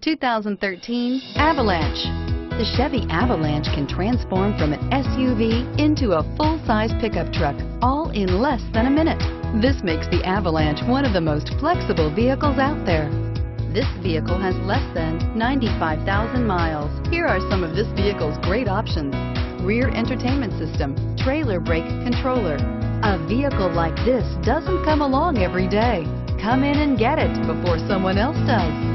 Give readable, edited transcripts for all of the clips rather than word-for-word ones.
2013 Avalanche. The Chevy Avalanche can transform from an SUV into a full-size pickup truck, all in less than a minute. This makes the Avalanche one of the most flexible vehicles out there. This vehicle has less than 95,000 miles. Here are some of this vehicle's great options: rear entertainment system, trailer brake controller. A vehicle like this doesn't come along every day. Come in and get it before someone else does.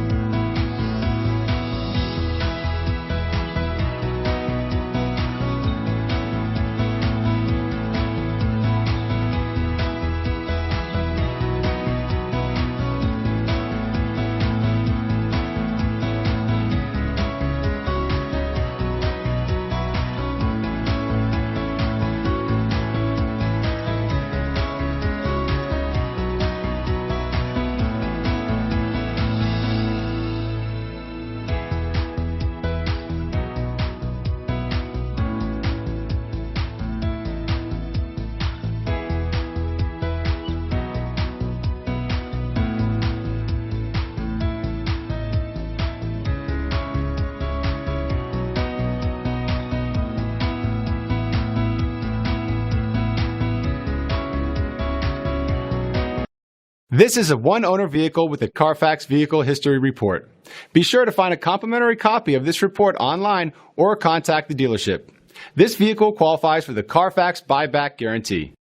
This is a one-owner vehicle with a CARFAX Vehicle History Report. Be sure to find a complimentary copy of this report online or contact the dealership. This vehicle qualifies for the CARFAX Buyback Guarantee.